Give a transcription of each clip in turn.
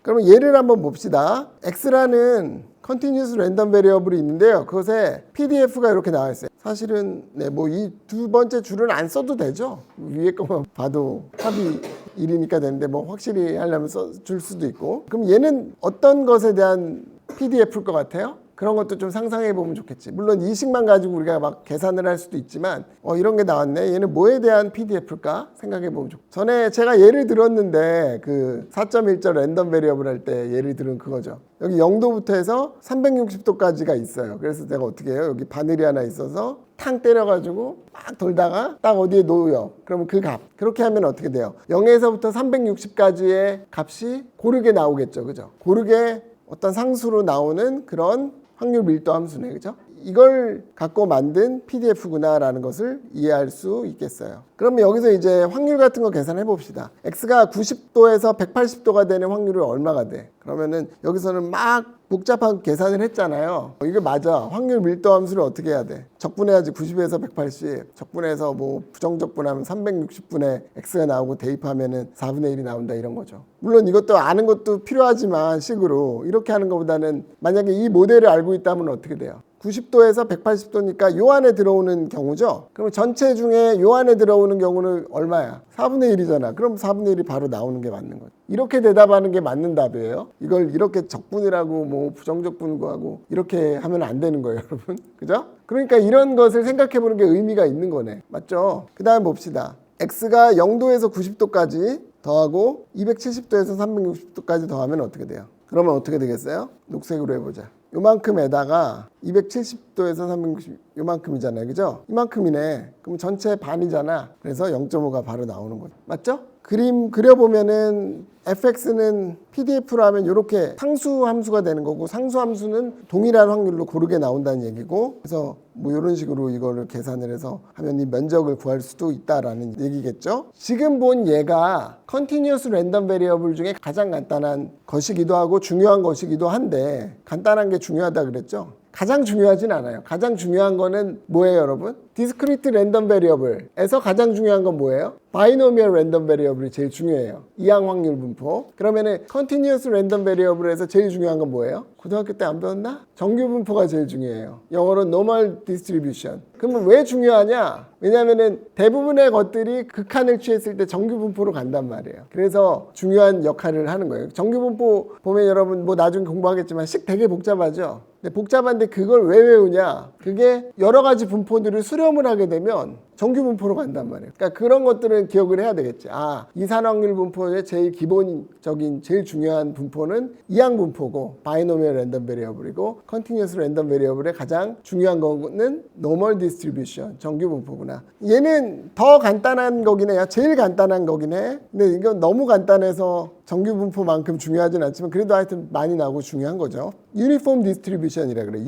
그러면 얘를 한번 봅시다. x라는 컨티뉴스 랜덤 베리어블이 있는데요. 그것에 PDF가 이렇게 나와 있어요. 사실은 뭐 이 두 번째 줄은 안 써도 되죠. 위에 것만 봐도 합이 1이니까 되는데 뭐 확실히 하려면 써줄 수도 있고. 그럼 얘는 어떤 것에 대한 PDF일 것 같아요? 그런 것도 좀 상상해 보면 좋겠지. 물론 이 식만 가지고 우리가 막 계산을 할 수도 있지만 이런 게 나왔네. 얘는 뭐에 대한 PDF일까 생각해 보면 좋겠지. 전에 제가 예를 들었는데 그 4.1절 랜덤 베리어블 할 때 예를 들은 그거죠. 여기 0도부터 해서 360도까지가 있어요. 그래서 내가 어떻게 해요? 여기 바늘이 하나 있어서 탕 때려가지고 막 돌다가 딱 어디에 놓여. 그러면 그 값. 그렇게 하면 어떻게 돼요? 0에서부터 360까지의 값이 고르게 나오겠죠. 그죠? 고르게 어떤 상수로 나오는 그런 확률 밀도 함수네. 그죠? 이걸 갖고 만든 PDF구나라는 것을 이해할 수 있겠어요. 그러면 여기서 이제 확률 같은 거 계산해 봅시다. x가 90도에서 180도가 되는 확률은 얼마가 돼? 그러면은 여기서는 막 복잡한 계산을 했잖아요. 이게 맞아. 확률 밀도 함수를 어떻게 해야 돼? 적분해야지. 90에서 180 적분해서 뭐 부정적분하면 360분의 x가 나오고 대입하면은 4분의 1이 나온다 이런 거죠. 물론 이것도 아는 것도 필요하지만 식으로 이렇게 하는 것보다는 만약에 이 모델을 알고 있다면 어떻게 돼요? 90도에서 180도니까 요 안에 들어오는 경우죠. 그럼 전체 중에 요 안에 들어오는 경우는 얼마야? 4분의 1이잖아. 그럼 4분의 1이 바로 나오는 게 맞는 거죠. 이렇게 대답하는 게 맞는 답이에요. 이걸 이렇게 적분이라고 뭐 부정적분하고 이렇게 하면 안 되는 거예요, 여러분. 그죠? 그러니까 이런 것을 생각해 보는 게 의미가 있는 거네. 맞죠? 그 다음 봅시다. x가 0도에서 90도까지 더하고 270도에서 360도까지 더하면 어떻게 돼요? 그러면 어떻게 되겠어요? 녹색으로 해보자. 요만큼에다가 270도에서 360 요만큼이잖아요. 그죠? 이만큼이네. 그럼 전체 반이잖아. 그래서 0.5가 바로 나오는 거죠. 맞죠? 그림 그려보면은 fx는 PDF로 하면 이렇게 상수 함수가 되는 거고 상수 함수는 동일한 확률로 고르게 나온다는 얘기고 그래서 뭐 이런 식으로 이거를 계산을 해서 하면 이 면적을 구할 수도 있다라는 얘기겠죠. 지금 본 얘가 컨티뉴어스 랜덤 베리어블 중에 가장 간단한 것이기도 하고 중요한 것이기도 한데 간단한 게 중요하다 그랬죠. 가장 중요하진 않아요. 가장 중요한 거는 뭐예요, 여러분? 디스크리트 랜덤 베리어블에서 가장 중요한 건 뭐예요? 바이노미얼 랜덤 베리어블이 제일 중요해요. 이항 확률 분포. 그러면은 컨티뉴어스 랜덤 베리어블에서 제일 중요한 건 뭐예요? 고등학교 때 안 배웠나? 정규 분포가 제일 중요해요. 영어로 normal distribution. 그러면 왜 중요하냐? 왜냐면은 대부분의 것들이 극한을 취했을 때 정규 분포로 간단 말이에요. 그래서 중요한 역할을 하는 거예요. 정규 분포 보면 여러분 뭐 나중에 공부하겠지만 식 되게 복잡하죠? 근데 복잡한데 그걸 왜 외우냐? 그게 여러 가지 분포들을 수렴을 하게 되면 정규 분포로 간단 말이에요. 그러니까 그런 것들은 기억을 해야 되겠지. 이산확률 분포의 제일 기본적인 제일 중요한 분포는 이항 분포고 바이노미얼 랜덤 베리어블이고 컨티뉴어스 랜덤 베리어블의 가장 중요한 거는 노멀 디스트리뷰션 정규 분포구나. 얘는 더 간단한 거긴 해요. 제일 간단한 거긴 해. 근데 이건 너무 간단해서 정규 분포만큼 중요하진 않지만 그래도 하여튼 많이 나오고 중요한 거죠. 유니폼 디스트리뷰션이라 그래.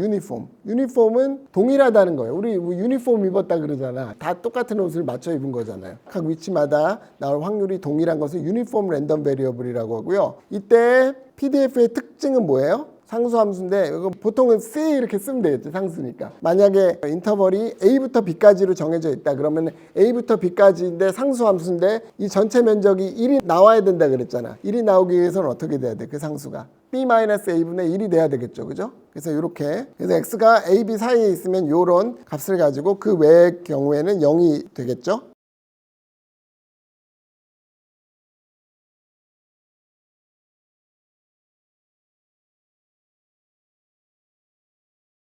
유니폼은 동일하다는 거예요. 우리 유니폼 입었다 그러잖아. 다 똑같은 옷을 맞춰 입은 거잖아요. 각 위치마다 나올 확률이 동일한 것을 유니폼 랜덤 베리어블이라고 하고요. 이때 PDF의 특징은 뭐예요? 상수함수인데 이거 보통은 C 이렇게 쓰면 되겠죠. 상수니까. 만약에 인터벌이 A부터 B까지로 정해져 있다 그러면 A부터 B까지인데 상수함수인데 이 전체 면적이 1이 나와야 된다 그랬잖아. 1이 나오기 위해서는 어떻게 돼야 돼? 그 상수가 B-A분의 1이 돼야 되겠죠. 그죠? 그래서 이렇게 그래서 X가 A, B 사이에 있으면 이런 값을 가지고 그 외의 경우에는 0이 되겠죠.